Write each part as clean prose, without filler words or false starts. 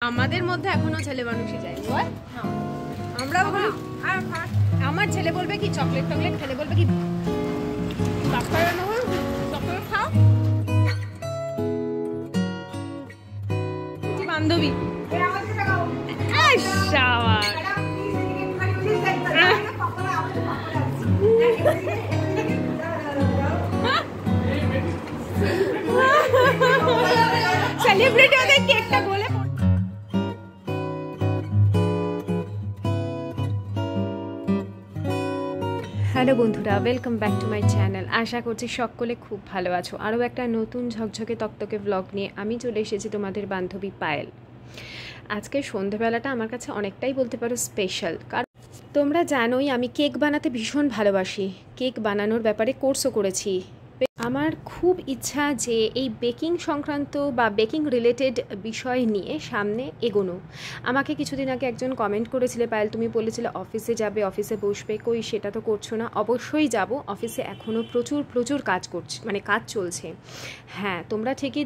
আমাদের মধ্যে এখনো ছেলে মানুষই যায় আমরা আমার ছেলে বলবে কি চকলেট টকলেট, ছেলে বলবে কি চকলেট খাও। বান্ধবী সেলিব্রিটি ওদের কেকটা বলে। হ্যালো বন্ধুরা, welcome back to my channel. আশা করছি সকলে খুব ভালো আছো। আরও একটা নতুন ঝকঝকে তকতকে ব্লগ নিয়ে আমি চলে এসেছি, তোমাদের বান্ধবী পায়েল। আজকে সন্ধেবেলাটা আমার কাছে অনেকটাই বলতে পারো স্পেশাল, কারণ তোমরা জানোই আমি কেক বানাতে ভীষণ ভালোবাসি। কেক বানানোর ব্যাপারে কোর্সও করেছি। আমার খুব ইচ্ছা যে এই বেকিং সংক্রান্ত বা বেকিং রিলেটেড বিষয় নিয়ে সামনে এগোনো। আমাকে কিছুদিন আগে একজন কমেন্ট করেছিলে, পায়েল তুমি বলেছিলে অফিসে যাবে, অফিসে বসবে, কই সেটা তো করছো না। অবশ্যই যাব, অফিসে এখনও প্রচুর কাজ করছে, মানে কাজ চলছে। হ্যাঁ, তোমরা ঠিকই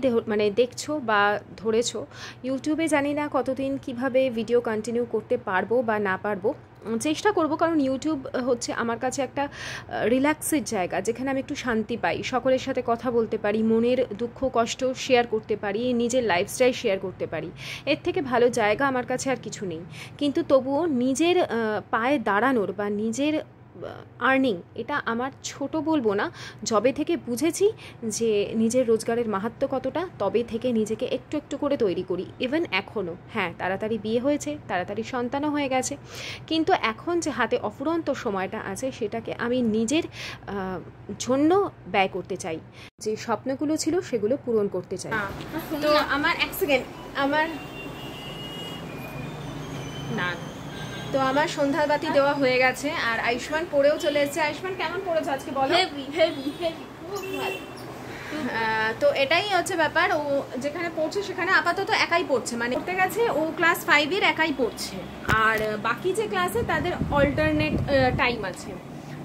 দেখছো বা ধরেছো। ইউটিউবে জানি না কতদিন কিভাবে ভিডিও কন্টিনিউ করতে পারবো বা না পারবো, চেষ্টা করব, কারণ ইউটিউব হচ্ছে আমার কাছে একটা রিল্যাক্সের জায়গা, যেখানে আমি একটু শান্তি পাই, সকলের সাথে কথা বলতে পারি, মনের দুঃখ কষ্ট শেয়ার করতে পারি, নিজের লাইফস্টাইল শেয়ার করতে পারি। এর থেকে ভালো জায়গা আমার কাছে আর কিছু নেই। কিন্তু তবুও নিজের পায়ে দাঁড়ানোর বা নিজের আর্নিং, এটা আমার ছোট বলবো না। যবে থেকে বুঝেছি যে নিজের রোজগারের মাহাত্ম্য কতটা, তবে থেকে নিজেকে একটু একটু করে তৈরি করি। ইভেন এখনও, হ্যাঁ, তাড়াতাড়ি বিয়ে হয়েছে, তাড়াতাড়ি সন্তানও হয়ে গেছে, কিন্তু এখন যে হাতে অফুরন্ত সময়টা আছে, সেটাকে আমি নিজের জন্য ব্যয় করতে চাই। যে স্বপ্নগুলো ছিল সেগুলো পূরণ করতে চাই। তো আমার এক সেকেন্ড, আমার না, তো আমার সন্ধ্যার বাতি দেওয়া হয়ে গেছে, আর আয়ুষ্মান পড়েও চলে এসেছে। আয়ুষ্মান কেমন পড়েছে আজকে বলো? হেভি খুব ভালো। তো এটাই হচ্ছে ব্যাপার। ও যেখানে পড়ছে সেখানে আপাতত একাই পড়ছে, মানে পড়তে গেছে ও ক্লাস 5-এর একাই পড়ছে, আর বাকি যে ক্লাসে তাদের অল্টারনেট টাইম আছে।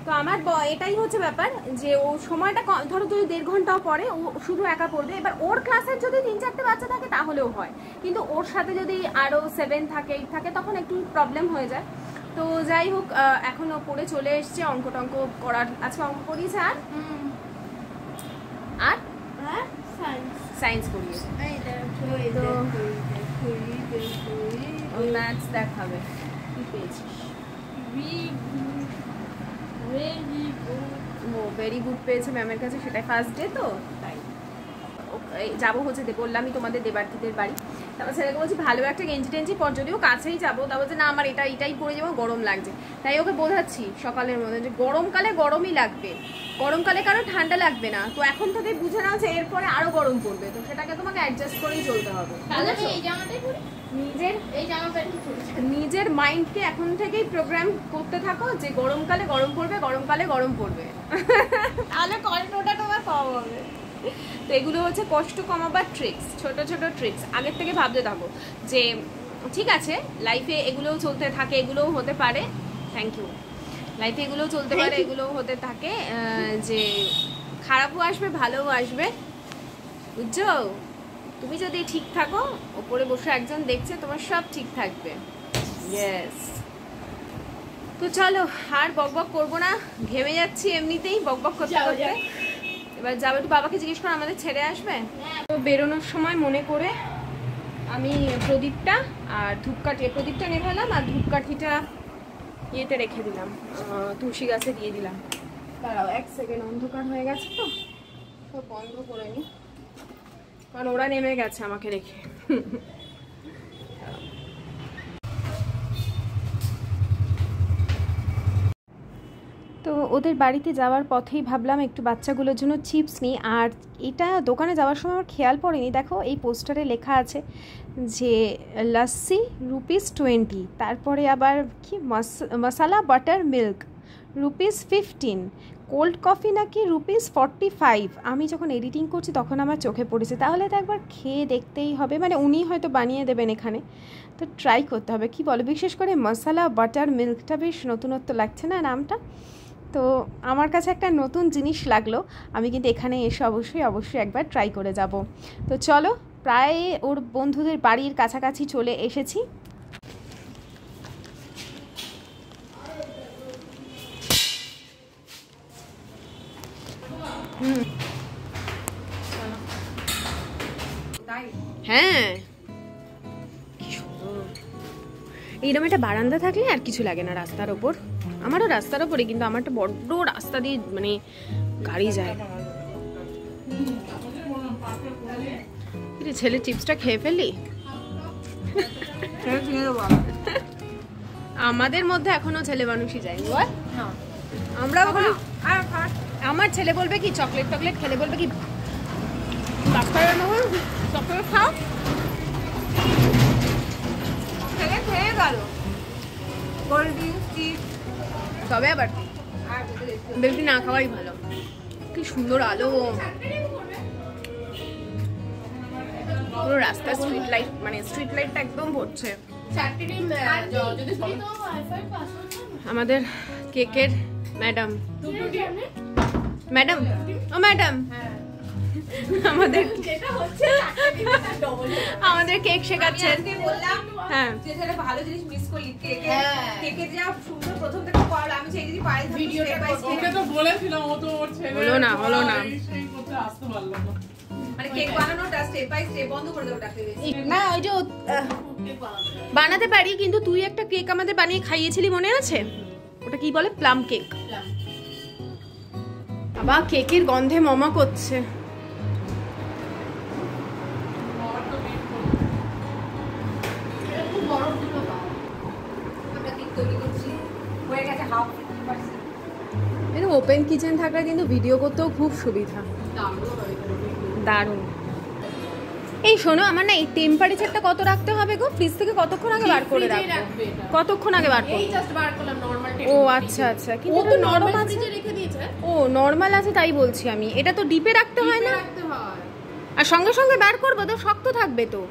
তো আমার এটাই হচ্ছে ব্যাপার যে ও সময়টা ধরো যদি 1.5 ঘন্টাও পড়ে, ও শুধু একা পড়বে। এবার ওর ক্লাসের যদি 3-4টে বাচ্চা থাকে তাহলেও হয়, কিন্তু ওর সাথে যদি আরও 7 থাকে 8 থাকে তখন একটু প্রবলেম হয়ে যায়। তো যাই হোক, এখন ও পড়ে চলে এসছে। অঙ্ক টঙ্ক করার, আজকে অঙ্ক করিয়েছে আর সায়েন্স করিয়েছে। ম্যাথস দেখাবে। কি পেয়েছিস? ভেরি গুড পেয়েছে ম্যামের কাছে, সেটাই ফার্স্ট ডে, তো তাই যাবো হচ্ছে বললামই তোমাদের দেবার্থীদের বাড়ি। তারপর ছেলেকে বলছি ভালো একটা গেঞ্জি টেঞ্জি পর, যদিও কাছেই যাবো। তা বলছে না আমার এটাই পরে যাবো, গরম লাগছে। তাই ওকে বোঝাচ্ছি সকালের মধ্যে যে গরমকালে গরমই লাগবে, গরমকালে কারো ঠান্ডা লাগবে না। তো এখন থেকে বুঝে নাও যে এরপরে আরো গরম পড়বে, তো সেটাকে তোমাকে অ্যাডজাস্ট করেই চলতে হবে। নিজের মাইন্ডকে এখন থেকেই প্রোগ্রাম করতে থাকো যে গরমকালে গরম পড়বে, গরমকালে গরম পড়বে, তাহলে কন্ট্রোলটা তোমার পাওয়া হবে। তো এগুলো হচ্ছে কষ্ট কমাবার ট্রিক্স, ছোট ছোট ট্রিক্স। আগের থেকে ভাবতে থাকো যে ঠিক আছে, লাইফে এগুলোও চলতে থাকে, এগুলোও হতে পারে। Thank you. লাইফে এগুলোও চলতে পারে, এগুলোও হতে থাকে, যে খারাপও আসবে, ভালোও আসবে, বুঝছো? তুমি যদি ঠিক থাকো, ওপরে বসে একজন দেখছে, তোমার সব ঠিক থাকবে। ইয়েস। তো চলো, আর বকবক করবো না, ঘেমে যাচ্ছি এমনিতেই বকবক করতে করতে। এবার যাবো, একটু বাবাকে জিজ্ঞেস করে আমাদের ছেড়ে আসবে। তো বেরোনোর সময় মনে করে আমি প্রদীপটা আর ধূপকাঠি, প্রদীপটা নেভালাম আর ধূপকাঠিটা ইয়েতে রেখে দিলাম, তুলসী গাছে দিয়ে দিলাম। দাঁড়াও 1 সেকেন্ড, অন্ধকার হয়ে গেছে তো সব বন্ধ করে নি, কারণ ওরা নেমে গেছে আমাকে রেখে। তো ওদের বাড়িতে যাওয়ার পথেই ভাবলাম একটু বাচ্চাগুলোর জন্য চিপস নিই। আর এটা দোকানে যাওয়ার সময় আমার খেয়াল পড়েনি, দেখো এই পোস্টারে লেখা আছে যে লস্যি ₹20, তারপরে আবার কি মশালা বাটার মিল্ক ₹15, কোল্ড কফি নাকি ₹45। আমি যখন এডিটিং করছি তখন আমার চোখে পড়েছে, তাহলে তো একবার খেয়ে দেখতেই হবে। মানে উনি হয়তো বানিয়ে দেবেন এখানে, তো ট্রাই করতে হবে। কি বলো, বিশেষ করে মশালা বাটার মিল্কটা বেশ নতুনত্ব লাগছে না নামটা? তো আমার কাছে একটা নতুন জিনিস লাগলো। আমি কিন্তু এখানে এসে অবশ্যই একবার ট্রাই করে যাব। তো চলো প্রায় ওর বন্ধুদের বাড়ির কাছাকাছি চলে এসেছি। হ্যাঁ, এইরকম একটা বারান্দা থাকলে আর কিছু লাগে না রাস্তার ওপর। আমারও রাস্তার ওপরে, কিন্তু আমারটা বড্ড রাস্তা দিয়ে মানে গাড়ি যায়। ছেলে চিপসটা খেয়ে ফেললি? আমাদের মধ্যে এখনো ছেলে মানুষই যায়নি, বল। আমরা আমার ছেলে বলবে কি চকলেট টকলেট খেলে বলবে কি চকলেট খাও, খেয়ে গেল। তবে আবার বেশি না খাওয়াই ভালো। কি সুন্দর আলো, পুরো রাস্তা স্ট্রিট লাইট, মানে স্ট্রিট লাইটটা একদম ভরছে। আমাদের কেকের ম্যাডাম ও ম্যাডাম আমাদের কেক শেখাচ্ছেন। হ্যাঁ, ভালো জিনিস মিস করলি, কেকে যা সুন্দর প্রথম থেকে পাওয়া, আমি সেই জিনিস পাই ভিডিওটা ওকে তো বলেছিলাম, ও তো ওর ছেলে হলো না সেই করতে আসতে পারলো না, মানে কেক বানানোটা স্টেপ বাই স্টেপ বন্ধ করে দাও ডাকতে বেশি না। ওই যে বানাতে পারি, কিন্তু তুই একটা কেক আমাদের বানিয়ে খাইয়েছিলি মনে আছে? ওটা কি বলে, প্লাম কেক। আবার কেকের গন্ধে মমা করছে। ওপেন কিচেন থাকলে কিন্তু ভিডিও করতেও খুব সুবিধা, দারুণ। এই শোনো, আমার না এই টেম্পারেচারটা কত রাখতে হবে গো? ফ্রিজ থেকে কতক্ষণ আগে বার করে রাখবো? কতক্ষণ আগে বার করব? এই জাস্ট বার করলাম নরমাল টেম্পারেচার। ও আচ্ছা আচ্ছা, কিন্তু এটা নরমাল ফ্রিজে রেখে দিয়েছে। ও নরমাল আছে তাই বলছি আমি। এটা তো ডিপে রাখতে হয় না? রাখতে হয়। আর সঙ্গে সঙ্গে বার করব তো শক্ত থাকবে তো?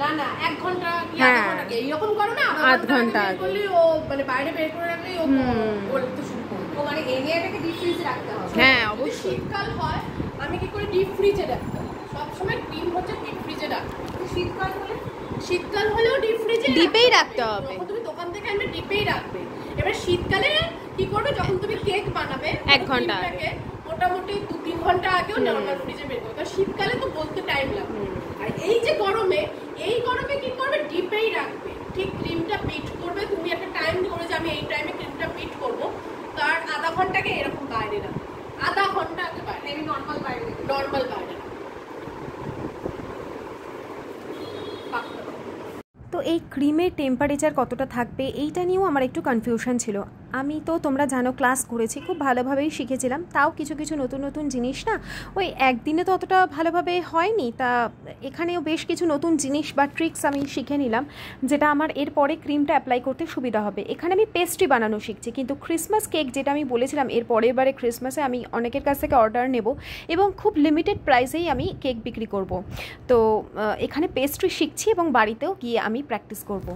না না, 1 ঘন্টা কি আধা ঘন্টা কি এরকম করো না, আধা ঘন্টা করলে ও মানে বাইরে বের করে রাখলেই ও বলতে শুরু করবে। ও মানে এনে এটাকে ডিপ ফ্রিজে রাখতে হবে। হ্যাঁ অবশ্যই। শীতকাল হয় আমি কি করে ডিপ ফ্রিজে রাখতে হয়? সব সময় ক্রিম হচ্ছে ডিপ ফ্রিজে রাখতে। শীতকাল হলেও ডিপ ফ্রিজে ডিপেই রাখতে হবে। যখন তুমি দোকান থেকে আনবে ডিপেই রাখবে। এবার শীতকালে কি করবে, যখন তুমি কেক বানাবে 1 ঘন্টা আগে, মোটামুটি 2-3 ঘন্টা আগেও নরমাল ফ্রিজে বের করবে। কারণ শীতকালে তো বলতে টাইম লাগবে। আর এই যে গরমে, এই গরমে কি করবে, ডিপেই রাখবে। ঠিক ক্রিমটা বিট করবে, তুমি একটা টাইম করে যে আমি এই টাইমে ক্রিমটা বিট করব, তার আধা ঘন্টাকে এরকম বাইরে রাখবে। আধা ঘন্টা আগে বাইরে, আমি নরমাল বাইরে, নরমাল বাইরে। তো এই ক্রিমের টেম্পারেচার কতটা থাকবে এইটা নিয়েও আমার একটু কনফিউশন ছিল। আমি তো তোমরা জানো ক্লাস করেছি, খুব ভালোভাবেই শিখেছিলাম। তাও কিছু কিছু নতুন নতুন জিনিস না ওই একদিনে তো অতটা ভালোভাবে হয়নি। তা এখানেও বেশ কিছু নতুন জিনিস বা ট্রিক্স আমি শিখে নিলাম, যেটা আমার এরপরে ক্রিমটা অ্যাপ্লাই করতে সুবিধা হবে। এখানে আমি পেস্ট্রি বানানো শিখছি, কিন্তু ক্রিসমাস কেক যেটা আমি বলেছিলাম এর পরের বারে ক্রিসমাসে আমি অনেকের কাছ থেকে অর্ডার নেব এবং খুব লিমিটেড প্রাইসেই আমি কেক বিক্রি করব। তো এখানে পেস্ট্রি শিখছি এবং বাড়িতেও গিয়ে আমি প্র্যাকটিস করব।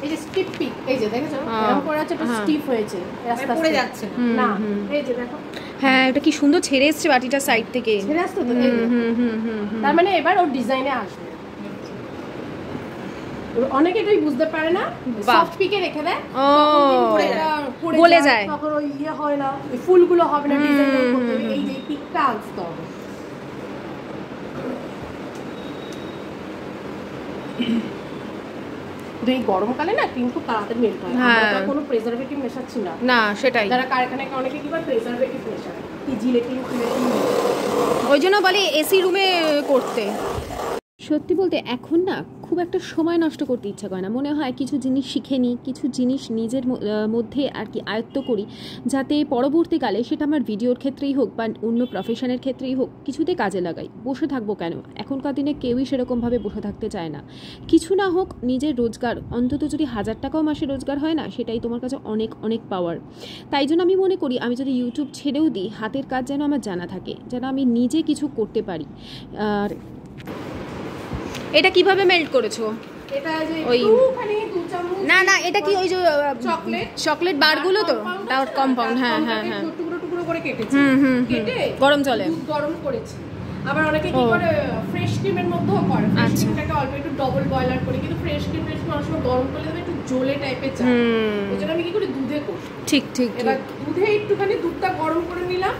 এই যে স্টিপ পিক, এই যে দেখেছো এরকম করে আছে, একটু স্টিফ হয়েছে, রাস্তা পড়ে যাচ্ছে না। এই যে দেখো, হ্যাঁ এটা কি সুন্দর ছেড়ে এসছে বাটিটা সাইড থেকে, ছেড়ে আসছে তো। তার মানে এবার ওর ডিজাইনে আসবে। অনেকে এটাই বুঝতে পারে না, সফট পিকে রেখে দেয়, গলে যায়, তখন ওই ইয়ে হয় না, ওই ফুলগুলো হবে না ডিজাইনের মধ্যে। এই যে পিকটা আসতে হবে। এই গরমকালে না ক্রিম খুব তাড়াতাড়ি মেল্ট হয়। আমরা কোনো প্রিজারভেটিভ মেশাচ্ছি না। না সেটাই, যারা কারখানায় অনেকে কি বা প্রিজারভেটিভ মেশায়, কি জিলেটিন, ওই জন্য বলে এসি রুমে করতে। সত্যি বলতে এখন না খুব একটা সময় নষ্ট করতে ইচ্ছা করে না। মনে হয় কিছু জিনিস শিখে নিই, কিছু জিনিস নিজের মধ্যে আর কি আয়ত্ত করি, যাতে পরবর্তীকালে সেটা আমার ভিডিওর ক্ষেত্রেই হোক বা অন্য প্রফেশনের ক্ষেত্রেই হোক কিছুতে কাজে লাগাই। বসে থাকবো কেন? এখনকার দিনে কেউই সেরকমভাবে বসে থাকতে চায় না। কিছু না হোক নিজের রোজগার, অন্তত যদি 1000 টাকাও মাসে রোজগার হয় না, সেটাই তোমার কাছে অনেক অনেক পাওয়ার। তাই জন্য আমি মনে করি আমি যদি ইউটিউব ছেড়েও দিই, হাতের কাজ যেন আমার জানা থাকে, যেন আমি নিজে কিছু করতে পারি। আর এটা কিভাবে মেল্ট করেছো? এটা যে একটুখানি 2 চামচ। না না, এটা কি ওই যে চকলেট বারগুলো তো? Doubt compound. হ্যাঁ হ্যাঁ হ্যাঁ, টুকরো টুকরো করে কেটেছি। কেটে গরম জলে গরম করেছি। আবার অনেকে কি করে ফ্রেশ ক্রিমের মধ্যেও করে, ফ্রেশ ক্রিমটাকে অল্প একটু ডবল বয়লার করে, কিন্তু ফ্রেশ ক্রিম অনেক সময় গরম করলে দেবে একটু জলে টাইপের চায়, ওই জন্য আমি কি করি দুধে করি। ঠিক ঠিক। এবার দুধে একটুখানি দুধটা গরম করে নিলাম,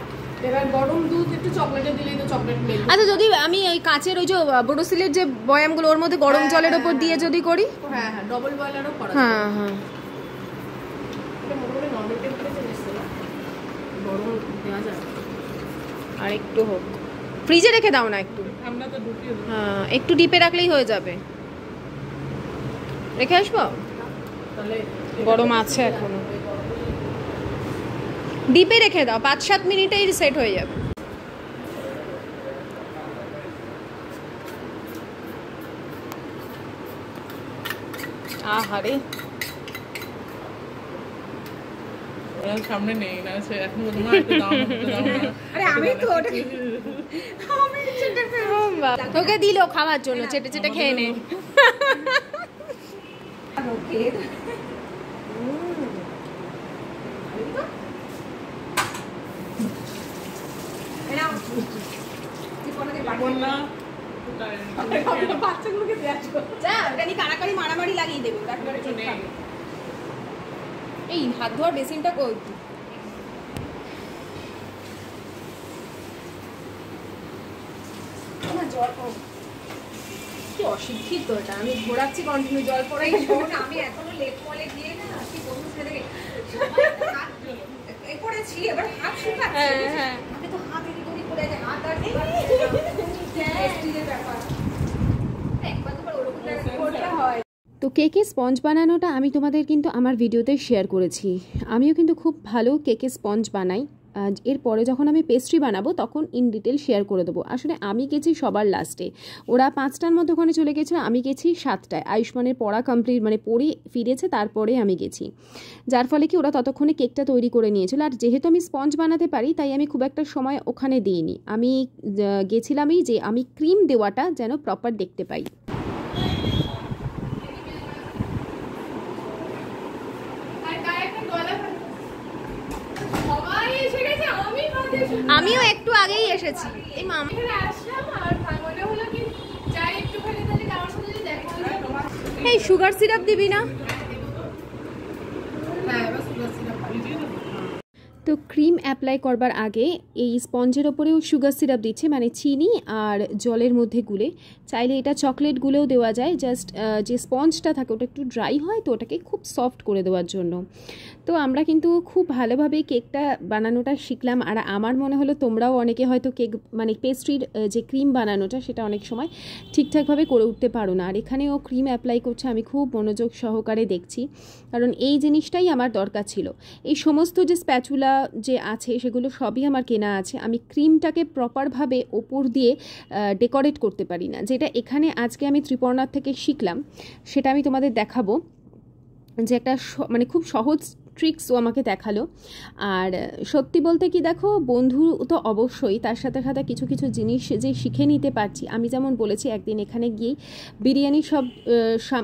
এবার গরম দুধ একটু চকলেটে দিলেই তো চকলেট মেল্ট। আচ্ছা যদি আমি ওই কাচের ওই যে বোরোসিলের যে বয়ামগুলো ওর মধ্যে গরম জলের উপর দিয়ে যদি করি, হ্যাঁ হ্যাঁ ডবল বয়লারও করা যায়। হ্যাঁ হ্যাঁ এটা মোটামুটি নর্মাল টেম্পারেচার এসছে না, গরম দেওয়া যায়। আর একটু হোক, ফ্রিজে রেখে দাও না একটু, আমরা তো ঢুকিয়ে দেব। হ্যাঁ একটু ডিপে রাখলেই হয়ে যাবে। রেখে আসবো, তাহলে গরম আছে এখনো, ডিপে রেখে দাও, 5-7 মিনিটেই সেট হয়ে যাবে। আহারে সামনে নেই না, এখন তোমার একটু দাও না। আরে আমি তো ওটা তোকে দিল খাওয়ার জন্য, চেটে চেটে খেয়ে নে। মারামারি লাগিয়ে দেবে। এই হাত ধোয়ার বেসিনটা কই? জল কি অশিক্ষিত এটা, আমি ঘোরাচ্ছি কন্টিনিউ জল পড়ে। আমি এখনো লেট মলে গিয়ে না কি বন্ধু ছেড়ে এই করেছি, এবার হাত শুকাচ্ছে। হ্যাঁ আমি তো হাত এদিক ওদিক করে যায়, হাত আর টেস্টিংয়ের ব্যাপার একবার দুবার ওরকম করতে হয়। তো কেকের স্পঞ্জ বানানোটা আমি তোমাদের কিন্তু আমার ভিডিওতে শেয়ার করেছি। আমিও কিন্তু খুব ভালো কেকের স্পঞ্জ বানাই। এরপরে যখন আমি পেস্ট্রি বানাবো তখন ইন ডিটেল শেয়ার করে দেবো। আসলে আমি গেছি সবার লাস্টে, ওরা 5টার মধ্যে ওখানে চলে গেছিলো, আমি গেছি 7টায়। আয়ুষ্মানের পড়া কমপ্লিট মানে পড়ে ফিরেছে, তারপরে আমি গেছি, যার ফলে কি ওরা ততক্ষণে কেকটা তৈরি করে নিয়েছিল। আর যেহেতু আমি স্পঞ্জ বানাতে পারি তাই আমি খুব একটা সময় ওখানে দিইনি, আমি গেছিলামই যে আমি ক্রিম দেওয়াটা যেন প্রপার দেখতে পাই। আমিও একটু আগেই এসেছি, এই মামা আসলাম আর মনে হলো কি যাই একটুখানি তাহলে আমার সাথে যদি দেখা হলো। এই সুগার সিরাপ দিবি না? হ্যাঁ এবার সুগার সিরাপ তো ক্রিম অ্যাপ্লাই করবার আগে এই স্পঞ্জের ওপরেও সুগার সিরাপ দিচ্ছে, মানে চিনি আর জলের মধ্যে গুলে। চাইলে এটা চকলেট গুলেও দেওয়া যায়, জাস্ট যে স্পঞ্জটা থাকে ওটা একটু ড্রাই হয় তো ওটাকে খুব সফট করে দেওয়ার জন্য। তো আমরা কিন্তু খুব ভালোভাবে কেকটা বানানোটা শিখলাম। আর আমার মনে হলো তোমরাও অনেকে হয়তো কেক মানে পেস্ট্রির যে ক্রিম বানানোটা সেটা অনেক সময় ঠিকঠাকভাবে করে উঠতে পারো না। আর এখানেও ক্রিম অ্যাপ্লাই করছে, আমি খুব মনোযোগ সহকারে দেখছি, কারণ এই জিনিসটাই আমার দরকার ছিল। এই সমস্ত যে স্প্যাচুলা যে আছে সেগুলো সবই আমার কেনা আছে। আমি ক্রিমটাকে প্রপারভাবে ওপর দিয়ে ডেকোরেট করতে পারি না, যেটা এখানে আজকে আমি ত্রিপর্ণার থেকে শিখলাম। সেটা আমি তোমাদের দেখাবো, যে একটা মানে খুব সহজ ট্রিক্স ও আমাকে দেখালো। আর সত্যি বলতে কি দেখো, বন্ধু তো অবশ্যই, তার সাথে সাথে কিছু কিছু জিনিস যে শিখে নিতে পারছি। আমি যেমন বলেছি একদিন এখানে গিয়েই বিরিয়ানির সব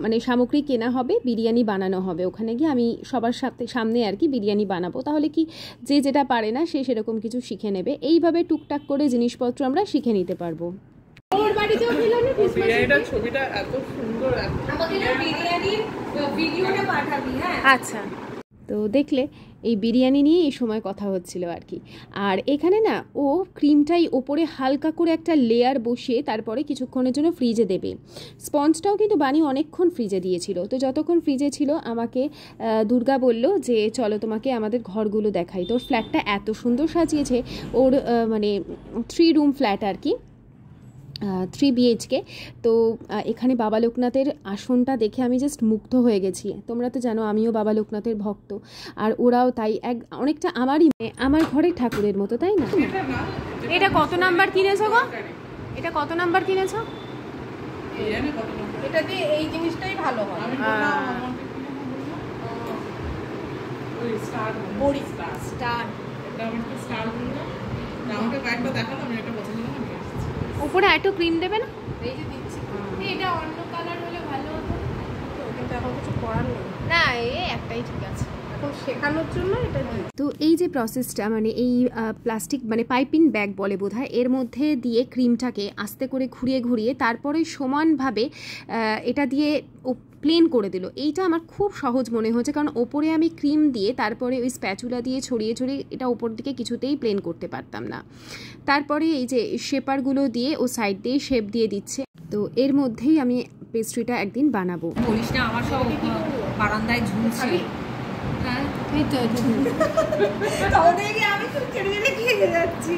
মানে সামগ্রী কেনা হবে, বিরিয়ানি বানানো হবে। ওখানে গিয়ে আমি সবার সামনে আর কি বিরিয়ানি বানাবো, তাহলে কি যে যেটা পারে না সে সেরকম কিছু শিখে নেবে। এইভাবে টুকটাক করে জিনিসপত্র আমরা শিখে নিতে পারবো। ওর বাড়িতেও দিলাম না বিরিয়ানিটার ছবিটা এত সুন্দর, আমাকে বিরিয়ানির ভিডিওটা পাঠাবি। হ্যাঁ আচ্ছা, তো দেখলে এই বিরিয়ানি নিয়ে এই সময় কথা হচ্ছিল আর কি। আর এখানে না ও ক্রিমটাই ওপরে হালকা করে একটা লেয়ার বসিয়ে তারপরে কিছুক্ষণের জন্য ফ্রিজে দেবে। স্পঞ্জটাও কিন্তু বানি অনেকক্ষণ ফ্রিজে দিয়েছিল। তো যতক্ষণ ফ্রিজে ছিল আমাকে দুর্গা বলল যে চলো তোমাকে আমাদের ঘরগুলো দেখাই। তোর ফ্ল্যাটটা এত সুন্দর সাজিয়েছে, ওর মানে 3 রুম ফ্ল্যাট আর কি, 3 BHK। তো এখানে বাবা লোকনাথের আসনটা দেখে আমি জাস্ট মুগ্ধ হয়ে গেছি। তোমরা তো জানো আমিও বাবা লোকনাথের ভক্ত, আর ওরাও তাই অনেকটা আমার ঘরের ঠাকুরের মতো, তাই না? এটা কত নাম্বার কিনেছো গো? এটা কত নাম্বার কিনেছো? এটা দিয়ে এই জিনিসটাই ভালো হয়। বড়ি স্টার এটা আমি একটা স্টার বললাম, আমাকে কয়েকটা দেখালাম, আমি এটা পছন্দ হলো। উপরে একটু ক্রিম দেবে না? এই যে দিচ্ছি, এটা অন্য কালার হলে ভালো হতো, কিন্তু এখন কিছু করার নেই। না এই একটাই ঠিক আছে। এখন এরকম শেখানোর জন্য এটা দিই। তো এই যে প্রসেসটা মানে এই প্লাস্টিক মানে পাইপিং ব্যাগ বলে বোধহয়, এর মধ্যে দিয়ে ক্রিমটাকে আস্তে করে ঘুরিয়ে ঘুরিয়ে তারপরে সমানভাবে এটা দিয়ে প্লেন করে দিল। এইটা আমার খুব সহজ মনে হয়েছে, কারণ ওপরে আমি ক্রিম দিয়ে তারপরে ওই স্প্যাচুলা দিয়ে ছড়িয়ে ছড়িয়ে এটা ওপর দিকে কিছুতেই প্লেন করতে পারতাম না। তারপরে এই যে শেপারগুলো দিয়ে ও সাইড দিয়ে শেপ দিয়ে দিচ্ছে। তো এর মধ্যেই আমি পেস্ট্রিটা একদিন বানাবো। বলিস না, আমার সব বারান্দায় ঝুলছে। হ্যাঁ এই তো আমি তো ছেড়ে ছেড়ে খেয়ে যাচ্ছি।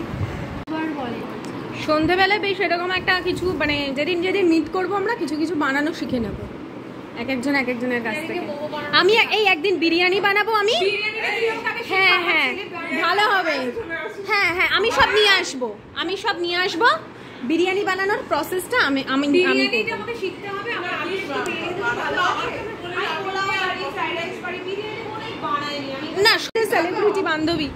সন্ধেবেলায় বেশ এরকম একটা কিছু মানে যেদিন যেদিন মিট করবো আমরা কিছু কিছু বানানো শিখে নেবো এক একজনের কাছ থেকে। আমি এই একদিন বিরিয়ানি বানাবো আমি। হ্যাঁ হ্যাঁ ভালো হবে। হ্যাঁ হ্যাঁ আমি সব নিয়ে আসবো। বিরিয়ানি বানানোর প্রসেসটা আমি আমাকে শিখতে হবে। না সেলিব্রিটি বান্ধবী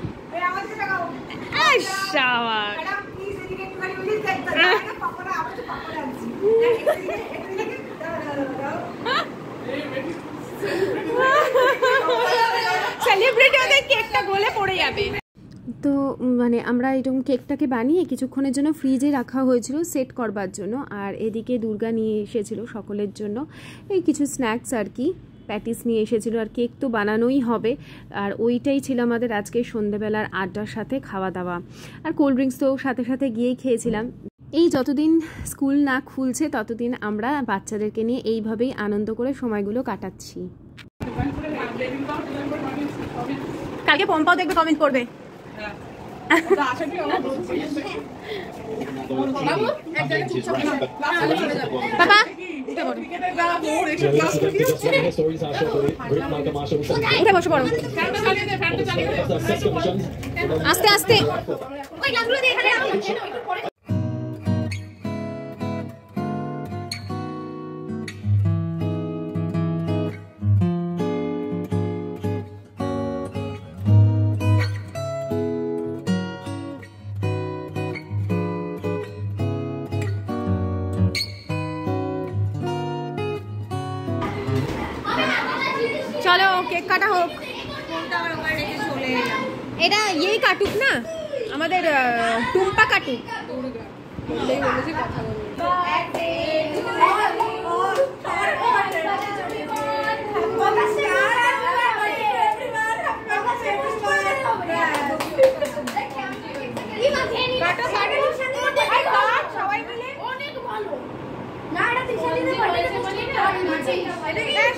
সেলিব্রিটি ওদের কেকটা গলে পড়ে যাবে। তো মানে আমরা এরকম কেকটাকে বানিয়ে কিছুক্ষণের জন্য ফ্রিজে রাখা হয়েছিল সেট করবার জন্য। আর এদিকে দুর্গা নিয়ে এসেছিল সকলের জন্য এই কিছু স্ন্যাক্স আর কি, প্যাটিস নিয়ে এসেছিল। আর কেক তো বানানোই হবে, আর ওইটাই ছিল আমাদের আজকে সন্ধ্যেবেলার আড্ডার সাথে খাওয়া দাওয়া। আর কোল্ড ড্রিঙ্কস তো সাথে সাথে গিয়েই খেয়েছিলাম। এই যতদিন স্কুল না খুলছে ততদিন আমরা বাচ্চাদেরকে নিয়ে এইভাবেই আনন্দ করে সময়গুলো কাটাচ্ছি। কালকে পম্পাও দেখবে, কমেন্ট করবে। বাবা উঠে বসে পড়ো আস্তে আস্তে। চলো কেক কাটা হোক। এটা ইয়েই কাটুক না, আমাদের টুম্পা কাটুক।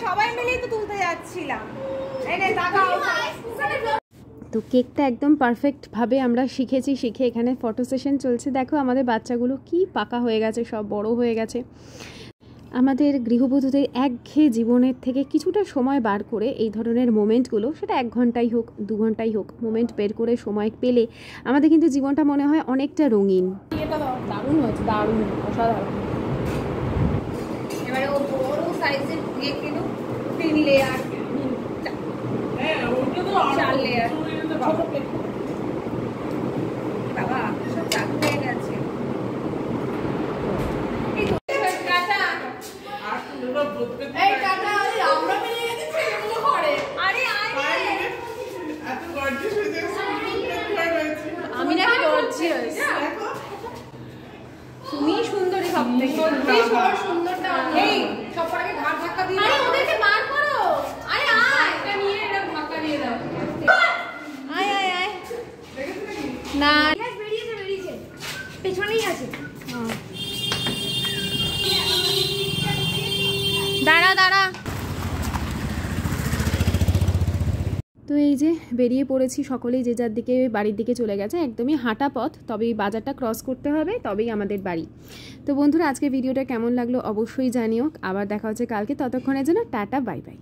সবাই মিলেই তো তুলতে যাচ্ছিলাম। তো কেকটা একদম পারফেক্টভাবে আমরা শিখে এখানে ফটো সেশন চলছে। দেখো আমাদের বাচ্চাগুলো কি পাকা হয়ে গেছে, সব বড় হয়ে গেছে। আমাদের গৃহবধূদের একঘেয়ে জীবনের থেকে কিছুটা সময় বার করে এই ধরনের মোমেন্টগুলো, সেটা 1 ঘন্টাই হোক 2 ঘন্টাই হোক, মোমেন্ট বের করে সময় পেলে আমাদের কিন্তু জীবনটা মনে হয় অনেকটা রঙিন। দারুণ হয়েছে, দারুণ, অসাধারণ। এবারে ও বড় সাইজের কেক কিনো 3 লেয়ার, 4 লেয়ার ছোট প্লেট। বাবা সব চাক হয়ে গেছে। এই কাটা আমরা মিলে গেছে ছেলেগুলো করে। আরে এত গর্জিয়াস হয়ে যাচ্ছে। আমি নাকি গর্জিয়াস? তুমি সুন্দরী সবথেকে। সুন্দরটা এই সব পরে ঘাট ধাক্কা দিয়ে আরে ওদেরকে বার করো। আরে আয় এটা নিয়ে এটা ধাক্কা দিয়ে দাও। আয় আয় আয় না বেরিয়েছে পেছনেই আছে। দাঁড়া দাঁড়া। তো এই যে বেরিয়ে পড়েছি, সকলেই যে যার দিকে বাড়ির দিকে চলে গেছে। একদমই হাঁটা পথ, তবেই বাজারটা ক্রস করতে হবে, তবেই আমাদের বাড়ি। তো বন্ধুরা আজকে ভিডিওটা কেমন লাগলো অবশ্যই জানিও। আবার দেখা হচ্ছে কালকে, ততক্ষণের জন্য টাটা বাই বাই।